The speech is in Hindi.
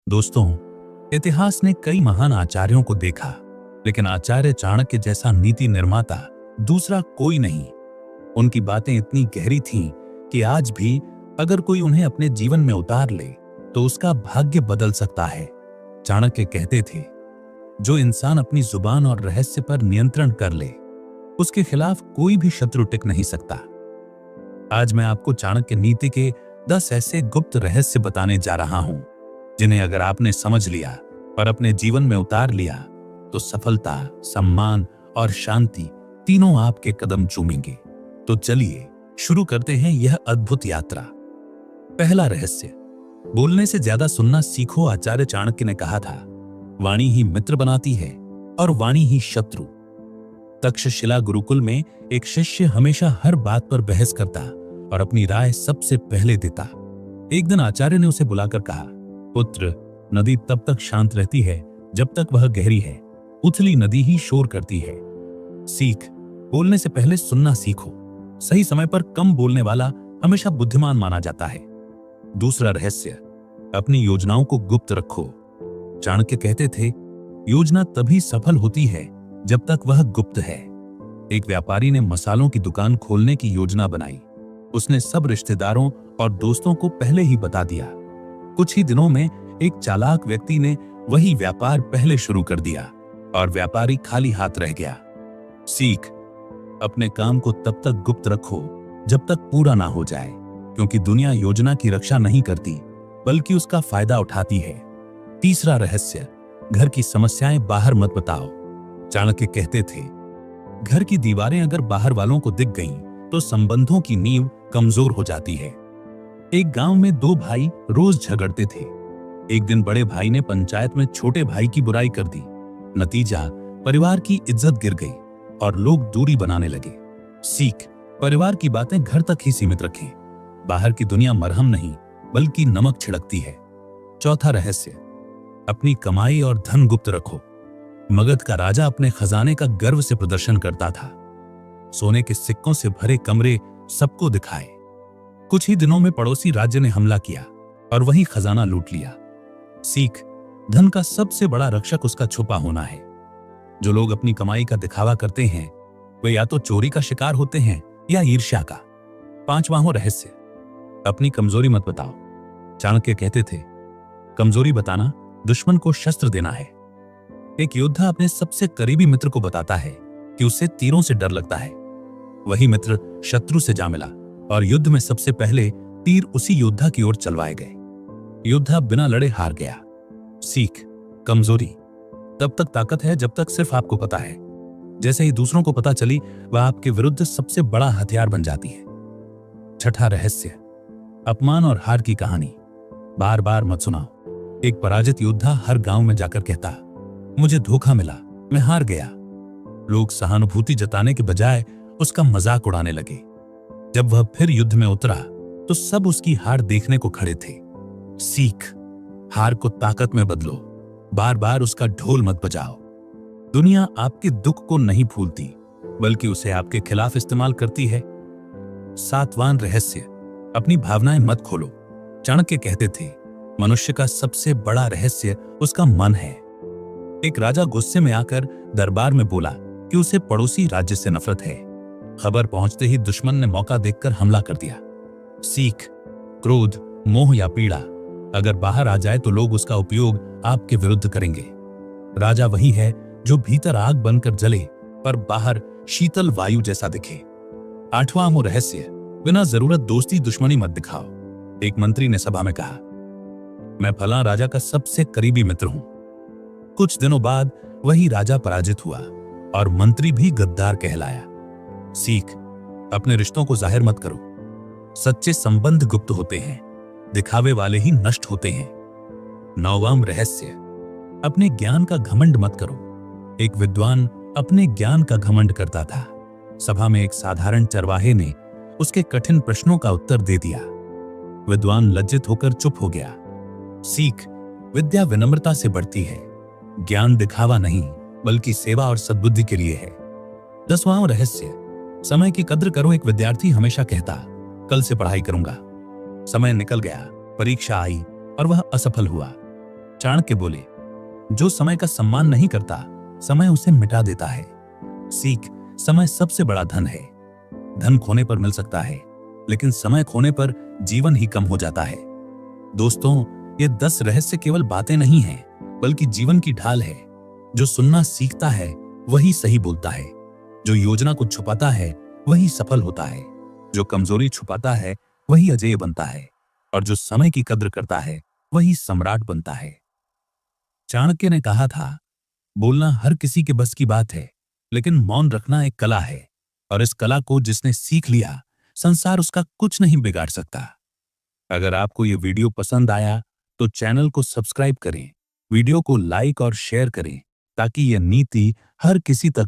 दोस्तों, इतिहास ने कई महान आचार्यों को देखा, लेकिन आचार्य चाणक्य जैसा नीति निर्माता दूसरा कोई नहीं। उनकी बातें इतनी गहरी थीं कि आज भी अगर कोई उन्हें अपने जीवन में उतार ले तो उसका भाग्य बदल सकता है। चाणक्य कहते थे, जो इंसान अपनी जुबान और रहस्य पर नियंत्रण कर ले, उसके खिलाफ कोई भी शत्रु टिक नहीं सकता। आज मैं आपको चाणक्य नीति के 10 ऐसे गुप्त रहस्य बताने जा रहा हूं, जिन्हें अगर आपने समझ लिया और अपने जीवन में उतार लिया तो सफलता, सम्मान और शांति तीनों आपके कदम चूमेंगे। तो चलिए शुरू करते हैं यह अद्भुत यात्रा। पहला रहस्य, बोलने से ज्यादा सुनना सीखो। आचार्य चाणक्य ने कहा था, वाणी ही मित्र बनाती है और वाणी ही शत्रु। तक्षशिला गुरुकुल में एक शिष्य हमेशा हर बात पर बहस करता और अपनी राय सबसे पहले देता। एक दिन आचार्य ने उसे बुलाकर कहा, पुत्र, नदी तब तक शांत रहती है जब तक वह गहरी है। उथली नदी ही शोर करती है। सीख, बोलने से पहले सुनना सीखो। सही समय पर कम बोलने वाला हमेशा बुद्धिमान माना जाता है। दूसरा रहस्य, अपनी योजनाओं को गुप्त रखो। चाणक्य कहते थे, योजना तभी सफल होती है जब तक वह गुप्त है। एक व्यापारी ने मसालों की दुकान खोलने की योजना बनाई। उसने सब रिश्तेदारों और दोस्तों को पहले ही बता दिया। कुछ ही दिनों में एक चालाक व्यक्ति ने वही व्यापार पहले शुरू कर दिया और व्यापारी खाली हाथ रह गया। सीख, अपने काम को तब तक गुप्त रखो जब तक पूरा ना हो जाए, क्योंकि दुनिया योजना की रक्षा नहीं करती बल्कि उसका फायदा उठाती है। तीसरा रहस्य, घर की समस्याएं बाहर मत बताओ। चाणक्य कहते थे, घर की दीवारें अगर बाहर वालों को दिख गईं तो संबंधों की नींव कमजोर हो जाती है। एक गांव में 2 भाई रोज झगड़ते थे। एक दिन बड़े भाई ने पंचायत में छोटे भाई की बुराई कर दी। नतीजा, परिवार की इज्जत गिर गई और लोग दूरी बनाने लगे। सीख, परिवार की बातें घर तक ही सीमित रखें। बाहर की दुनिया मरहम नहीं बल्कि नमक छिड़कती है। चौथा रहस्य, अपनी कमाई और धन गुप्त रखो। मगध का राजा अपने खजाने का गर्व से प्रदर्शन करता था। सोने के सिक्कों से भरे कमरे सबको दिखाए। कुछ ही दिनों में पड़ोसी राज्य ने हमला किया और वही खजाना लूट लिया। सीख, धन का सबसे बड़ा रक्षक उसका छुपा होना है। जो लोग अपनी कमाई का दिखावा करते हैं वे या तो चोरी का शिकार होते हैं या ईर्ष्या का। पांचवां रहस्य, अपनी कमजोरी मत बताओ। चाणक्य कहते थे, कमजोरी बताना दुश्मन को शस्त्र देना है। एक योद्धा अपने सबसे करीबी मित्र को बताता है कि उसे तीरों से डर लगता है। वही मित्र शत्रु से जा मिला और युद्ध में सबसे पहले तीर उसी योद्धा की ओर चलवाए गए। योद्धा बिना लड़े हार गया। सीख, कमजोरी तब तक ताकत है जब तक सिर्फ आपको पता है। जैसे ही दूसरों को पता चली, वह आपके विरुद्ध सबसे बड़ा हथियार बन जाती है। छठा रहस्य, अपमान और हार की कहानी बार बार मत सुनाओ। एक पराजित योद्धा हर गांव में जाकर कहता, मुझे धोखा मिला, मैं हार गया। लोग सहानुभूति जताने के बजाय उसका मजाक उड़ाने लगे। जब वह फिर युद्ध में उतरा तो सब उसकी हार देखने को खड़े थे। सीख, हार को ताकत में बदलो। बार बार उसका ढोल मत बजाओ। दुनिया आपके दुख को नहीं भूलती बल्कि उसे आपके खिलाफ इस्तेमाल करती है। सातवां रहस्य, अपनी भावनाएं मत खोलो। चाणक्य कहते थे, मनुष्य का सबसे बड़ा रहस्य उसका मन है। एक राजा गुस्से में आकर दरबार में बोला कि उसे पड़ोसी राज्य से नफरत है। खबर पहुंचते ही दुश्मन ने मौका देखकर हमला कर दिया। सीख, क्रोध, मोह या पीड़ा अगर बाहर आ जाए तो लोग उसका उपयोग आपके विरुद्ध करेंगे। राजा वही है जो भीतर आग बनकर जले पर बाहर शीतल वायु जैसा दिखे। आठवां रहस्य, बिना जरूरत दोस्ती दुश्मनी मत दिखाओ। एक मंत्री ने सभा में कहा, मैं फलां राजा का सबसे करीबी मित्र हूं। कुछ दिनों बाद वही राजा पराजित हुआ और मंत्री भी गद्दार कहलाया। सीख, अपने रिश्तों को जाहिर मत करो। सच्चे संबंध गुप्त होते हैं, दिखावे वाले ही नष्ट होते हैं। नौवां रहस्य, अपने ज्ञान का घमंड मत करो। एक विद्वान अपने ज्ञान का घमंड करता था। सभा में एक साधारण चरवाहे ने उसके कठिन प्रश्नों का उत्तर दे दिया। विद्वान लज्जित होकर चुप हो गया। सीख, विद्या विनम्रता से बढ़ती है। ज्ञान दिखावा नहीं बल्कि सेवा और सद्बुद्धि के लिए है। 10वां रहस्य, समय की कद्र करो। एक विद्यार्थी हमेशा कहता, कल से पढ़ाई करूंगा। समय निकल गया, परीक्षा आई और वह असफल हुआ। चाणक्य बोले, जो समय का सम्मान नहीं करता, समय उसे मिटा देता है। सीख, समय सबसे बड़ा धन है। धन खोने पर मिल सकता है, लेकिन समय खोने पर जीवन ही कम हो जाता है। दोस्तों, ये 10 रहस्य केवल बातें नहीं हैं, बल्कि जीवन की ढाल है। जो सुनना सीखता है वही सही बोलता है। जो योजना को छुपाता है वही सफल होता है। जो कमजोरी छुपाता है वही अजेय बनता है। और जो समय की कद्र करता है वही सम्राट बनता है। चाणक्य ने कहा था, बोलना हर किसी के बस की बात है, लेकिन मौन रखना एक कला है। और इस कला को जिसने सीख लिया, संसार उसका कुछ नहीं बिगाड़ सकता। अगर आपको ये वीडियो पसंद आया तो चैनल को सब्सक्राइब करें, वीडियो को लाइक और शेयर करें, ताकि यह नीति हर किसी तक